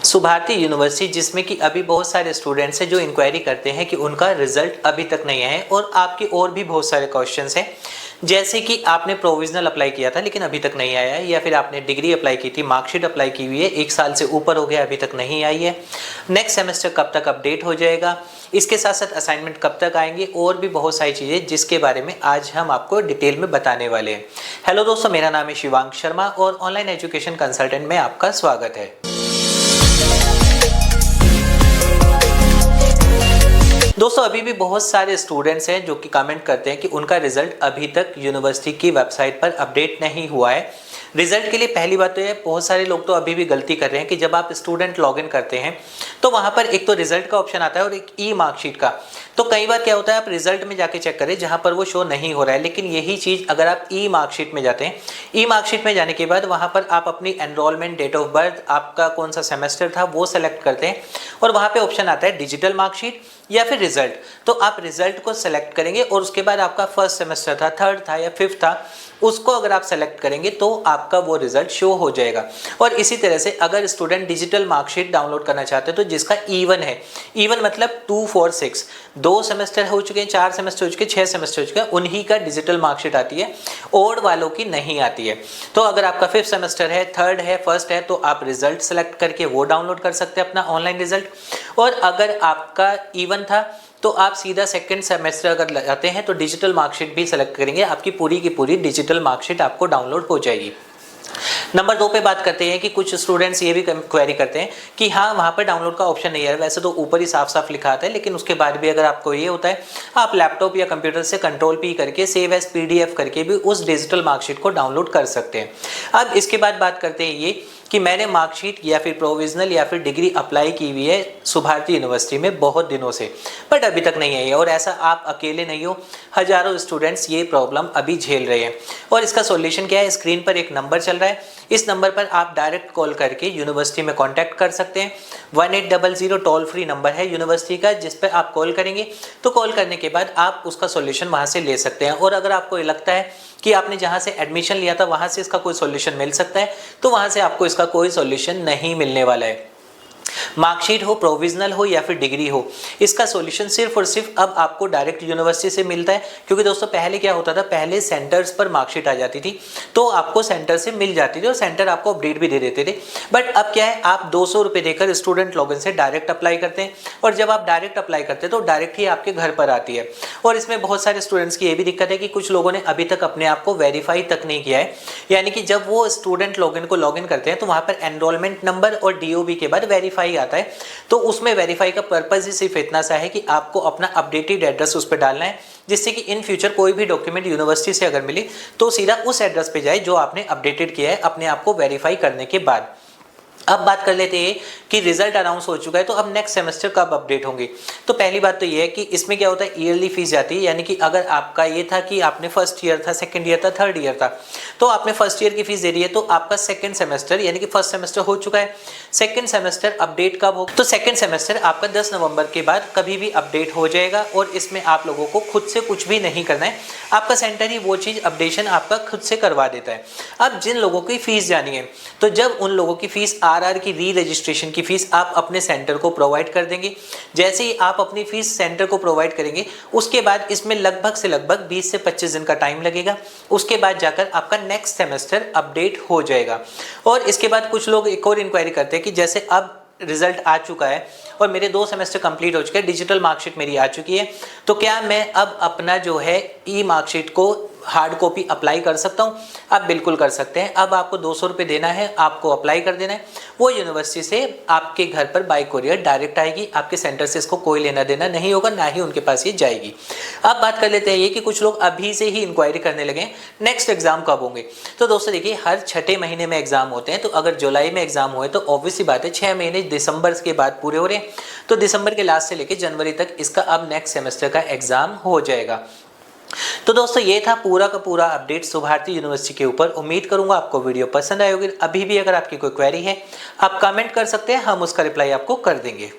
Subharti university, जिसमें कि अभी बहुत सारे स्टूडेंट्स हैं जो इंक्वायरी करते हैं कि उनका रिजल्ट अभी तक नहीं आया है और आपके और भी बहुत सारे क्वेश्चंस हैं, जैसे कि आपने प्रोविजनल अप्लाई किया था लेकिन अभी तक नहीं आया है, या फिर आपने डिग्री अप्लाई की थी, मार्कशीट अप्लाई की हुई है, 1 साल से ऊपर हो गया अभी तक नहीं आई है, नेक्स्ट सेमेस्टर कब तक अपडेट हो जाएगा, इसके साथ साथ असाइनमेंट कब तक आएंगे, और भी बहुत सारी चीज़ें जिसके बारे में आज हम आपको डिटेल में बताने वाले हैं। हेलो दोस्तों, मेरा नाम है शिवांक शर्मा और ऑनलाइन एजुकेशन कंसल्टेंट में आपका स्वागत है। दोस्तों, अभी भी बहुत सारे स्टूडेंट्स हैं जो कि कमेंट करते हैं कि उनका रिजल्ट अभी तक यूनिवर्सिटी की वेबसाइट पर अपडेट नहीं हुआ है। रिजल्ट के लिए पहली बात तो ये, बहुत सारे लोग तो अभी भी गलती कर रहे हैं कि जब आप स्टूडेंट लॉगिन करते हैं तो वहाँ पर एक तो रिजल्ट का ऑप्शन आता है और एक ई मार्कशीट का। तो कई बार क्या होता है, आप रिजल्ट में जाके चेक करें जहाँ पर वो शो नहीं हो रहा है, लेकिन यही चीज़ अगर आप ई मार्कशीट में जाते हैं, ई मार्कशीट में जाने के बाद वहाँ पर आप अपनी एनरोलमेंट, डेट ऑफ बर्थ, आपका कौन सा सेमेस्टर था वो सेलेक्ट करते हैं और वहाँ पे ऑप्शन आता है डिजिटल मार्कशीट या फिर रिजल्ट। तो आप रिजल्ट को सेलेक्ट करेंगे और उसके बाद आपका फर्स्ट सेमेस्टर था, थर्ड था या फिफ्थ था, उसको अगर आप सेलेक्ट करेंगे तो आपका वो रिजल्ट शो हो जाएगा। और इसी तरह से अगर स्टूडेंट डिजिटल मार्कशीट डाउनलोड करना चाहते हैं तो जिसका E1 है, E1 मतलब 2, 4, 6, 2 सेमेस्टर हो चुके हैं, 4 सेमेस्टर हो चुके हैं, 6 सेमेस्टर हो चुके हैं, उन्हीं का डिजिटल मार्कशीट आती है, ओल्ड वालों की नहीं आती है। तो अगर आपका 5th सेमेस्टर है, 3rd है, 1st है, तो आप रिजल्ट सेलेक्ट करके वो डाउनलोड कर सकते हैं अपना ऑनलाइन रिजल्ट। और अगर आपका E1 था तो आप सीधा 2nd सेमेस्टर अगर जाते हैं तो डिजिटल मार्कशीट भी सेलेक्ट करेंगे, आपकी पूरी की पूरी डिजिटल मार्कशीट आपको डाउनलोड हो जाएगी। नंबर 2 पे बात करते हैं कि कुछ स्टूडेंट्स ये भी क्वेरी करते हैं कि हाँ, वहाँ पर डाउनलोड का ऑप्शन नहीं है। वैसे तो ऊपर ही साफ साफ लिखा आता है, लेकिन उसके बाद भी अगर आपको ये होता है, आप लैपटॉप या कंप्यूटर से Ctrl+P करके सेव एज PDF करके भी उस डिजिटल मार्कशीट को डाउनलोड कर सकते हैं। अब इसके बाद बात करते हैं ये कि मैंने मार्कशीट या फिर प्रोविजनल या फिर डिग्री अप्लाई की हुई है सुभारती यूनिवर्सिटी में बहुत दिनों से, बट अभी तक नहीं आई है। और ऐसा आप अकेले नहीं हो, हजारों स्टूडेंट्स ये प्रॉब्लम अभी झेल रहे हैं। और इसका सॉल्यूशन क्या है, स्क्रीन पर एक नंबर चल रहा है, इस नंबर पर आप डायरेक्ट कॉल करके यूनिवर्सिटी में कॉन्टैक्ट कर सकते हैं। 1800 टोल फ्री नंबर है यूनिवर्सिटी का, जिस पर आप कॉल करेंगे तो कॉल करने के बाद आप उसका सॉल्यूशन वहाँ से ले सकते हैं। और अगर आपको लगता है कि आपने जहाँ से एडमिशन लिया था वहाँ से इसका कोई सॉल्यूशन मिल सकता है, तो वहाँ से आपको इसका कोई सॉल्यूशन नहीं मिलने वाला है। मार्कशीट हो, प्रोविजनल हो या फिर डिग्री हो, इसका सॉल्यूशन सिर्फ और सिर्फ अब आपको डायरेक्ट यूनिवर्सिटी से मिलता है। क्योंकि दोस्तों पहले क्या होता था, पहले सेंटर्स पर मार्कशीट आ जाती थी तो आपको सेंटर से मिल जाती थी और सेंटर आपको अपडेट भी दे देते थे। बट अब क्या है, आप 200 रुपये देकर स्टूडेंट लॉगिन से डायरेक्ट अप्लाई करते हैं और जब आप डायरेक्ट अप्लाई करते हैं तो डायरेक्ट ही आपके घर पर आती है। और इसमें बहुत सारे स्टूडेंट्स की ये भी दिक्कत है कि कुछ लोगों ने अभी तक अपने आप को वेरीफाई तक नहीं किया है। यानी कि जब वो स्टूडेंट लॉगिन को लॉगिन करते हैं तो वहाँ पर एनरोलमेंट नंबर और DOB के बाद वेरीफाई आता है। तो उसमें वेरीफाई का पर्पस ही सिर्फ इतना सा है कि आपको अपना अपडेटेड एड्रेस उस पर डालना है, जिससे कि इन फ्यूचर कोई भी डॉक्यूमेंट यूनिवर्सिटी से अगर मिले तो सीधा उस एड्रेस पे जाए जो आपने अपडेटेड किया है अपने आप को वेरीफाई करने के बाद। अब बात कर लेते हैं कि रिजल्ट अनाउंस हो चुका है तो अब नेक्स्ट सेमेस्टर कब अपडेट होंगे। तो पहली बात तो ये है कि इसमें क्या होता है, ईयरली फीस जाती है। यानी कि अगर आपका ये था कि आपने फर्स्ट ईयर था, सेकंड ईयर था, थर्ड ईयर था, तो आपने फर्स्ट ईयर की फीस दे दी है, तो आपका सेकंड सेमेस्टर यानी कि फर्स्ट सेमेस्टर हो चुका है, सेकंड सेमेस्टर अपडेट कब होगा, तो सेकंड सेमेस्टर आपका 10 नवंबर के बाद कभी भी अपडेट हो जाएगा। और इसमें आप लोगों को खुद से कुछ भी नहीं करना है, आपका सेंटर ही वो चीज़ अपडेशन आपका खुद से करवा देता है। अब जिन लोगों की फीस जानी है, तो जब उन लोगों की फीस RR की री रजिस्ट्रेशन की फीस आप अपने सेंटर को प्रोवाइड कर देंगे, जैसे ही आप अपनी फीस सेंटर को प्रोवाइड करेंगे उसके बाद इसमें लगभग से लगभग 20 से 25 दिन का टाइम लगेगा। उसके बाद जाकर आपका नेक्स्ट सेमेस्टर अपडेट हो जाएगा। और इसके बाद कुछ लोग एक और इंक्वायरी करते हैं कि जैसे अब रिजल्ट आ चुका है और मेरे 2 सेमेस्टर कंप्लीट हो चुके हैं, डिजिटल मार्कशीट मेरी आ चुकी है, तो क्या मैं अब अपना जो है ई मार्कशीट को हार्ड कॉपी अप्लाई कर सकता हूँ? आप बिल्कुल कर सकते हैं। अब आपको 200 रुपये देना है, आपको अप्लाई कर देना है, वो यूनिवर्सिटी से आपके घर पर बाय कोरियर डायरेक्ट आएगी, आपके सेंटर से इसको कोई लेना देना नहीं होगा, ना ही उनके पास ये जाएगी। अब बात कर लेते हैं ये कि कुछ लोग अभी से ही इंक्वायरी करने लगे नेक्स्ट एग्जाम कब होंगे। तो दोस्तों देखिए, हर 6ठे महीने में एग्जाम होते हैं, तो अगर जुलाई में एग्जाम हुए तो ऑब्वियसली बात है 6 महीने दिसंबर के बाद पूरे हो रहे हैं, तो दिसंबर के लास्ट से लेकर जनवरी तक इसका अब नेक्स्ट सेमेस्टर का एग्जाम हो जाएगा। तो दोस्तों ये था पूरा का पूरा अपडेट सुभारती यूनिवर्सिटी के ऊपर। उम्मीद करूंगा आपको वीडियो पसंद आई होगी। अभी भी अगर आपकी कोई क्वेरी है आप कमेंट कर सकते हैं, हम उसका रिप्लाई आपको कर देंगे।